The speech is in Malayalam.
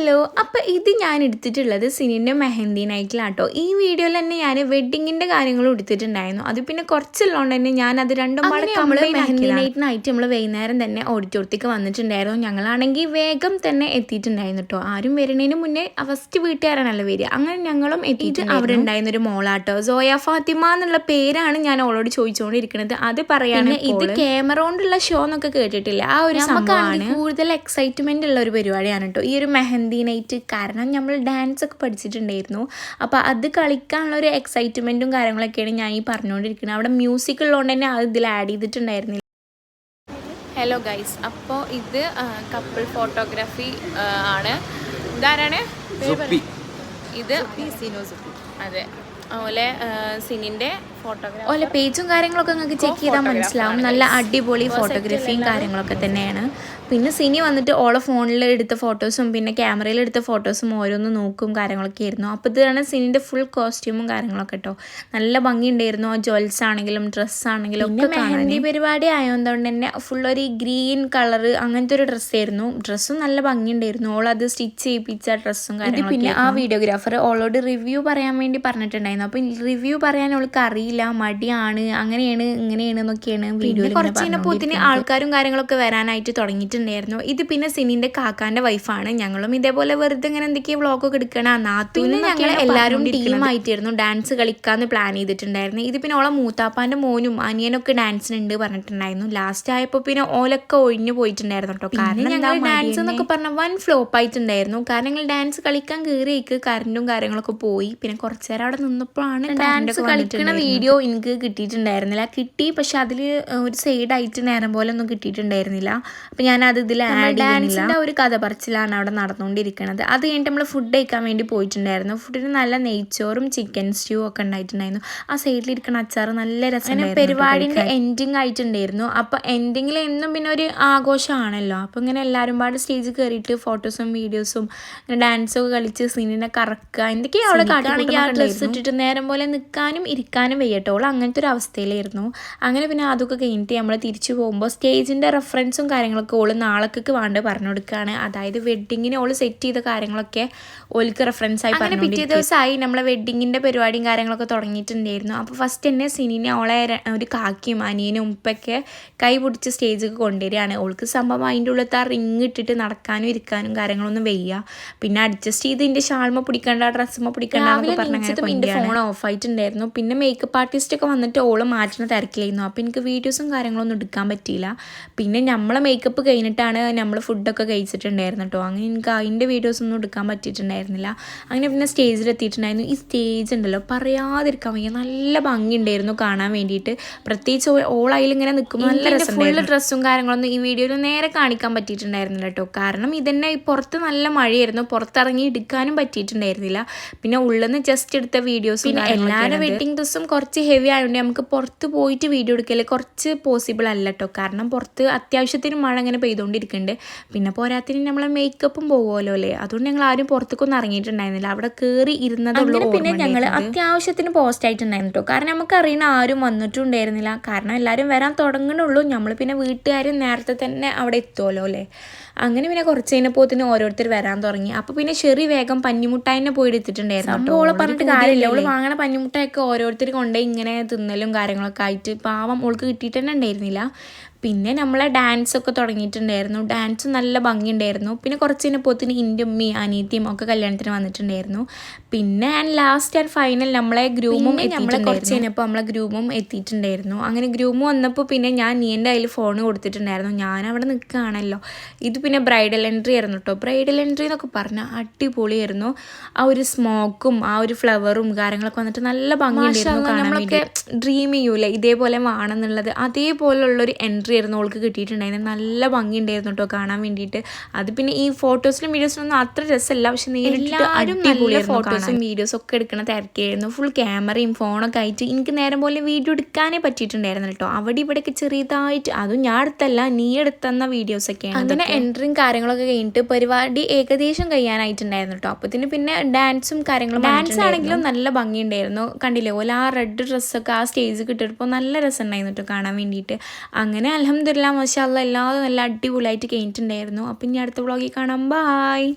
ഹലോ, അപ്പോൾ ഇത് ഞാൻ എടുത്തിട്ടുള്ളത് സിനിൻ്റെ മെഹന്തി നൈറ്റിലാട്ടോ. ഈ വീഡിയോയിൽ തന്നെ ഞാൻ വെഡ്ഡിങ്ങിൻ്റെ കാര്യങ്ങളും എടുത്തിട്ടുണ്ടായിരുന്നു. അത് പിന്നെ കുറച്ചുള്ളതുകൊണ്ട് തന്നെ ഞാനത് രണ്ടും പാടെ മെഹന്തി നൈറ്റിനായിട്ട് നമ്മൾ വൈകുന്നേരം തന്നെ ഓഡിറ്റോറിയത്തേക്ക് വന്നിട്ടുണ്ടായിരുന്നു. ഞങ്ങളാണെങ്കിൽ വേഗം തന്നെ എത്തിയിട്ടുണ്ടായിരുന്നു കേട്ടോ. ആരും വരുന്നതിന് മുന്നേ ഫസ്റ്റ് വീട്ടുകാരാണല്ലോ വരിക. അങ്ങനെ ഞങ്ങളും എത്തിയിട്ട് അവിടെ ഉണ്ടായിരുന്നൊരു മോളാട്ടോ. സോയ ഫാത്തിമ എന്നുള്ള പേരാണ് ഞാൻ അവളോട് ചോദിച്ചുകൊണ്ടിരിക്കുന്നത്. അത് പറയാണ് ഇത് ക്യാമറ കൊണ്ടുള്ള ഷോ എന്നൊക്കെ കേട്ടിട്ടില്ല. ആ ഒരു സംഭവമാണ് കൂടുതൽ എക്സൈറ്റ്മെൻ്റ് ഉള്ള ഒരു പരിപാടിയാണ് കേട്ടോ ഈ ഒരു മെഹന്തി നൈറ്റ്. കാരണം നമ്മൾ ഡാൻസ് ഒക്കെ പഠിച്ചിട്ടുണ്ടായിരുന്നു. അപ്പോൾ അത് കളിക്കാനുള്ള ഒരു എക്സൈറ്റ്മെൻറ്റും കാര്യങ്ങളൊക്കെയാണ് ഞാൻ ഈ പറഞ്ഞുകൊണ്ടിരിക്കുന്നത്. അവിടെ മ്യൂസിക് ഉള്ളതുകൊണ്ട് തന്നെ അത് ഇതിൽ ആഡ് ചെയ്തിട്ടുണ്ടായിരുന്നില്ല. ഹലോ ഗൈസ്, അപ്പോൾ ഇത് കപ്പിൾ ഫോട്ടോഗ്രാഫി ആണ്. ഇതാരാണ്? ഇത് അതെ, അതുപോലെ സിനിൻ്റെ ഫോട്ടോഗ്രാഫി. അതുപോലെ പേജും കാര്യങ്ങളൊക്കെ നിങ്ങൾക്ക് ചെക്ക് ചെയ്താൽ മനസ്സിലാവും. നല്ല അടിപൊളി ഫോട്ടോഗ്രാഫിയും കാര്യങ്ങളൊക്കെ തന്നെയാണ്. പിന്നെ സിനി വന്നിട്ട് ഓളെ ഫോണിൽ എടുത്ത ഫോട്ടോസും പിന്നെ ക്യാമറയിൽ എടുത്ത ഫോട്ടോസും ഓരോന്ന് നോക്കും കാര്യങ്ങളൊക്കെ ആയിരുന്നു. അപ്പോൾ ഇതാണ് സിനിൻ്റെ ഫുൾ കോസ്റ്റ്യൂമും കാര്യങ്ങളൊക്കെ കേട്ടോ. നല്ല ഭംഗിയുണ്ടായിരുന്നു. ജ്വൽസ് ആണെങ്കിലും ഡ്രസ്സാണെങ്കിലും ഒക്കെ. മെഹന്തി പരിപാടി ആയതുകൊണ്ട് തന്നെ ഫുൾ ഒരു ഗ്രീൻ കളറ് അങ്ങനത്തെ ഒരു ഡ്രസ്സായിരുന്നു. ഡ്രസ്സും നല്ല ഭംഗിയുണ്ടായിരുന്നു. ഓളത് സ്റ്റിച്ച് ചെയ്യിപ്പിച്ച ഡ്രസ്സും കാര്യങ്ങളും. പിന്നെ ആ വീഡിയോഗ്രാഫർ ഓളോട് റിവ്യൂ പറയാൻ വേണ്ടി പറഞ്ഞിട്ടുണ്ടായിരുന്നു. അപ്പോൾ റിവ്യൂ പറയാൻ അവൾക്ക് അറിയില്ല, മടിയാണ്, അങ്ങനെയാണ് ഇങ്ങനെയാണ് എന്നൊക്കെയാണ് വീഡിയോയിൽ. കുറച്ച് കഴിഞ്ഞപ്പോത്തിന് ആൾക്കാരും കാര്യങ്ങളൊക്കെ വരാനായിട്ട് തുടങ്ങിയിട്ടുണ്ടായിരുന്നു. ഇത് പിന്നെ സിനിന്റെ കാക്കാന്റെ വൈഫാണ്. ഞങ്ങളും ഇതേപോലെ വെറുതെ ഇങ്ങനെ എന്തൊക്കെയോ വ്ളോഗൊക്കെ എടുക്കണം. നാത്തൂന് ഞങ്ങൾ എല്ലാവരും ടീമായിട്ടായിരുന്നു ഡാൻസ് കളിക്കാന്ന് പ്ലാൻ ചെയ്തിട്ടുണ്ടായിരുന്നു. ഇത് പിന്നെ ഓളെ മൂത്താപ്പാന്റെ മോനും അനിയനൊക്കെ ഡാൻസിനുണ്ട് പറഞ്ഞിട്ടുണ്ടായിരുന്നു. ലാസ്റ്റ് ആയപ്പോൾ പിന്നെ ഓലൊക്കെ ഒഴിഞ്ഞു പോയിട്ടുണ്ടായിരുന്നു കേട്ടോ. കാരണം ഞങ്ങൾ ഡാൻസ് എന്നൊക്കെ പറഞ്ഞാൽ വൺ ഫ്ലോപ്പ് ആയിട്ടുണ്ടായിരുന്നു. കാരണം ഞങ്ങൾ ഡാൻസ് കളിക്കാൻ കയറിയേക്ക് കറണ്ടും കാര്യങ്ങളൊക്കെ പോയി. പിന്നെ കുറച്ചു നേരം അവിടെ നിന്നപ്പോഴാണ് ഡാൻസ് കളിക്കുന്ന വീഡിയോ എനിക്ക് കിട്ടിയിട്ടുണ്ടായിരുന്നില്ല. കിട്ടി, പക്ഷെ അതിൽ ഒരു സൈഡായിട്ട് നേരം പോലെ ഒന്നും കിട്ടിയിട്ടുണ്ടായിരുന്നില്ല. അപ്പം ഞാൻ അത് ഇതിൽ ആഡ് ഡാൻസിൻ്റെ ഒരു കഥ പറച്ചിലാണ് അവിടെ നടന്നുകൊണ്ടിരിക്കുന്നത്. അത് കഴിഞ്ഞിട്ട് നമ്മൾ ഫുഡ് കഴിക്കാൻ വേണ്ടി പോയിട്ടുണ്ടായിരുന്നു. ഫുഡിന് നല്ല നെയ്ച്ചോറും ചിക്കൻ സ്റ്റ്യൂ ഒക്കെ ഉണ്ടായിട്ടുണ്ടായിരുന്നു. ആ സൈഡിലിരിക്കുന്ന അച്ചാറ് നല്ല രസമായിരുന്നു. പരിപാടിൻ്റെ എൻഡിങ് ആയിട്ടുണ്ടായിരുന്നു. അപ്പോൾ എൻഡിങ്ങിൽ എന്നും പിന്നെ ഒരു ആഘോഷമാണല്ലോ. അപ്പോൾ ഇങ്ങനെ എല്ലാവരും പാട് സ്റ്റേജിൽ കയറിയിട്ട് ഫോട്ടോസും വീഡിയോസും ഡാൻസൊക്കെ കളിച്ച് സീനിനെ കറക്കുക എന്തൊക്കെയാണ് അവിടെ കാട്ടുകയാണെങ്കിൽ ആ ഡ്രസ്സ് ഇട്ടിട്ട് നേരം പോലെ നിൽക്കാനും ഇരിക്കാനും വയ്യട്ടോളൂ. അങ്ങനത്തെ ഒരു അവസ്ഥയിലായിരുന്നു. അങ്ങനെ പിന്നെ അതൊക്കെ കഴിഞ്ഞിട്ട് നമ്മൾ തിരിച്ചു പോകുമ്പോൾ സ്റ്റേജിൻ്റെ റെഫറൻസും കാര്യങ്ങളൊക്കെ ഓള് നാളേക്ക് വേണ്ട പറഞ്ഞു കൊടുക്കുകയാണ്. അതായത് വെഡ്ഡിങ്ങിന് ഓള് സെറ്റ് ചെയ്ത കാര്യങ്ങളൊക്കെ ഓൾക്ക് റെഫറൻസ് ആയി പറഞ്ഞു. പിറ്റേ ദിവസമായി നമ്മളെ വെഡ്ഡിങ്ങിൻ്റെ പരിപാടിയും കാര്യങ്ങളൊക്കെ തുടങ്ങിയിട്ടുണ്ടായിരുന്നു. അപ്പോൾ ഫസ്റ്റ് തന്നെ സിനിനെ ഓളെ ഒരു കാക്കിയും അനിയനും ഉപ്പൊക്കെ കൈ പിടിച്ച് സ്റ്റേജിൽ കൊണ്ടുവരികയാണ്. ഓൾക്ക് സംഭവം അതിൻ്റെ ഉള്ളത്തെ ആ റിങ് ഇട്ടിട്ട് നടക്കാനും ഇരിക്കാനും കാര്യങ്ങളൊന്നും വയ്യ. പിന്നെ അഡ്ജസ്റ്റ് ചെയ്ത് ഇതിൻ്റെ ഷാൾമ പിടിക്കേണ്ട ഡ്രസ്സുമ പിടിക്കേണ്ട എന്നൊക്കെ പറഞ്ഞാൽ എൻ്റെ ഫോൺ ഓഫ് ആയിട്ടുണ്ടായിരുന്നു. പിന്നെ മേക്കപ്പ് ആർട്ടിസ്റ്റൊക്കെ വന്നിട്ട് ഓള് മാറ്റുന്ന തിരക്കിലായിരുന്നു. അപ്പോൾ എനിക്ക് വീഡിയോസും കാര്യങ്ങളൊന്നും എടുക്കാൻ പറ്റിയില്ല. പിന്നെ നമ്മളെ മേക്കപ്പ് കഴിഞ്ഞിട്ടാണ് നമ്മൾ ഫുഡൊക്കെ കഴിച്ചിട്ടുണ്ടായിരുന്നു കേട്ടോ. അങ്ങനെ എനിക്ക് അതിൻ്റെ വീഡിയോസൊന്നും എടുക്കാൻ പറ്റിയിട്ടുണ്ടായിരുന്നില്ല. അങ്ങനെ പിന്നെ സ്റ്റേജിലെത്തിയിട്ടുണ്ടായിരുന്നു. ഈ സ്റ്റേജ് ഉണ്ടല്ലോ പറയാതിരിക്കാൻ വയ്യ, നല്ല ഭംഗിയുണ്ടായിരുന്നു കാണാൻ വേണ്ടിയിട്ട്. പ്രത്യേകിച്ച് ഓളയിലിങ്ങനെ നിൽക്കുമ്പോൾ നല്ല രസം. ഫുള്ള് ഡ്രസ്സും കാര്യങ്ങളൊന്നും ഈ വീഡിയോയിൽ നേരെ കാണിക്കാൻ പറ്റിയിട്ടുണ്ടായിരുന്നില്ല കേട്ടോ. കാരണം ഇതന്നെ പുറത്ത് നല്ല മഴയായിരുന്നു. പുറത്തിറങ്ങി എടുക്കാനും പറ്റിയിട്ടുണ്ടായിരുന്നില്ല. പിന്നെ ഉള്ളിൽ നിന്ന് ജസ്റ്റ് എടുത്ത വീഡിയോസും. പിന്നെ എല്ലാവരും വെഡ്ഡിങ് ഡ്രസ്സും കുറച്ച് ഹെവി ആയതുകൊണ്ട് നമുക്ക് പുറത്ത് പോയിട്ട് വീഡിയോ എടുക്കൽ കുറച്ച് പോസിബിൾ അല്ല കേട്ടോ. കാരണം പുറത്ത് അത്യാവശ്യത്തിന് മഴ അങ്ങനെ പെയ്തുകൊണ്ടിരിക്കുന്നുണ്ട്. പിന്നെ പോരാത്തിന് നമ്മളെ മേക്കപ്പും പോകുമല്ലോ അല്ലേ. അതുകൊണ്ട് ഞങ്ങൾ ആരും പുറത്തേക്കൊന്നും ഇറങ്ങിയിട്ടുണ്ടായിരുന്നില്ല. അവിടെ കയറി ഇരുന്നതുള്ളൂ. പിന്നെ ഞങ്ങൾ അത്യാവശ്യത്തിന് പോസ്റ്റ് ആയിട്ടുണ്ടായിരുന്നു കേട്ടോ. കാരണം നമുക്ക് അറിയുന്ന ആരും വന്നിട്ടും ഉണ്ടായിരുന്നില്ല. കാരണം എല്ലാവരും വരാൻ തുടങ്ങണുള്ളൂ. നമ്മൾ പിന്നെ വീട്ടുകാരും നേരത്തെ തന്നെ അവിടെ എത്തുമല്ലോ അല്ലേ. അങ്ങനെ പിന്നെ കുറച്ച് കഴിഞ്ഞപ്പോത്തിന് ഓരോരുത്തർ വരാൻ തുടങ്ങി. അപ്പോൾ പിന്നെ ചെറിയ വേഗം പഞ്ഞിമുട്ടായിനെ പോയി എടുത്തിട്ടുണ്ടായിരുന്നു. അപ്പോൾ ഓളെ പറഞ്ഞിട്ട് കാര്യമില്ല. ഓള് വാങ്ങണ പഞ്ഞിമുട്ടായൊക്കെ ഓരോരുത്തർ കൊണ്ടുപോയി ഇങ്ങനെ തിന്നലും കാര്യങ്ങളൊക്കെ ആയിട്ട് പാവം ഓൾക്ക് കിട്ടിയിട്ട് തന്നെ ഉണ്ടായിരുന്നില്ല. പിന്നെ നമ്മളെ ഡാൻസൊക്കെ തുടങ്ങിയിട്ടുണ്ടായിരുന്നു. ഡാൻസ് നല്ല ഭംഗിയുണ്ടായിരുന്നു. പിന്നെ കുറച്ച് കഴിഞ്ഞപ്പോത്തിന് എൻ്റെ ഉമ്മയും അനിയത്തിയും ഒക്കെ കല്യാണത്തിന് വന്നിട്ടുണ്ടായിരുന്നു. പിന്നെ ലാസ്റ്റ് ആൻഡ് ഫൈനൽ നമ്മളെ ഗ്രൂമും കുറച്ച് കഴിഞ്ഞപ്പോൾ നമ്മളെ ഗ്രൂമും എത്തിയിട്ടുണ്ടായിരുന്നു. അങ്ങനെ ഗ്രൂം വന്നപ്പോൾ പിന്നെ ഞാൻ നീൻ്റെ കയ്യിൽ ഫോൺ കൊടുത്തിട്ടുണ്ടായിരുന്നു. ഞാൻ അവിടെ നിൽക്കുകയാണല്ലോ. ഇത് പിന്നെ ബ്രൈഡൽ എൻട്രി ആയിരുന്നു കേട്ടോ. ബ്രൈഡൽ എൻട്രി എന്നൊക്കെ പറഞ്ഞാൽ അടിപൊളിയായിരുന്നു. ആ ഒരു സ്മോക്കും ആ ഒരു ഫ്ലവറും കാര്യങ്ങളൊക്കെ വന്നിട്ട് നല്ല ഭംഗിയുണ്ടായിരുന്നു. നമ്മളൊക്കെ ഡ്രീം ചെയ്യൂലേ ഇതേപോലെ വേണമെന്നുള്ളത്, അതേപോലുള്ളൊരു എൻട്രി ആയിരുന്നു ഓൾക്ക് കിട്ടിയിട്ടുണ്ടായിരുന്നു. നല്ല ഭംഗിയുണ്ടായിരുന്നു കേട്ടോ കാണാൻ വേണ്ടിയിട്ട്. അത് പിന്നെ ഈ ഫോട്ടോസിലും വീഡിയോസിലും ഒന്നും അത്ര രസമല്ല, പക്ഷെ നേരിട്ട് അടിപൊളി ഫോട്ടോസും വീഡിയോസും ഒക്കെ എടുക്കണ തിരക്കായിരുന്നു. ഫുൾ ക്യാമറയും ഫോണൊക്കെ ആയിട്ട് എനിക്ക് നേരം പോലെ വീഡിയോ എടുക്കാനേ പറ്റിയിട്ടുണ്ടായിരുന്നു കേട്ടോ. അവിടെ ഇവിടെയൊക്കെ ചെറിയതായിട്ട്, അതും ഞാൻ എടുത്തല്ല നീ എടുത്തുന്ന വീഡിയോസൊക്കെയാണ്. അങ്ങനെ എൻട്രിയും കാര്യങ്ങളൊക്കെ കഴിഞ്ഞിട്ട് പരിപാടി ഏകദേശം കഴിയാനായിട്ടുണ്ടായിരുന്നു കേട്ടോ. അപ്പത്തിന് പിന്നെ ഡാൻസും കാര്യങ്ങളും. ഡാൻസ് ആണെങ്കിലും നല്ല ഭംഗിയുണ്ടായിരുന്നു. കണ്ടില്ലേ ഓല ആ റെഡ് ഡ്രസ്സൊക്കെ ആ സ്റ്റേജ് കിട്ടിയപ്പോൾ നല്ല രസം ഉണ്ടായിരുന്നു കേട്ടോ കാണാൻ വേണ്ടിയിട്ട്. അങ്ങനെ അൽഹംദുലില്ലാ മാഷാ അല്ലാഹ് എല്ലാവരും നല്ല അടിപൊളിയായിട്ട് കഴിഞ്ഞിട്ടുണ്ടായിരുന്നു. അപ്പം ഇനി അടുത്ത വ്ളോഗിൽ കാണാം. ബൈ.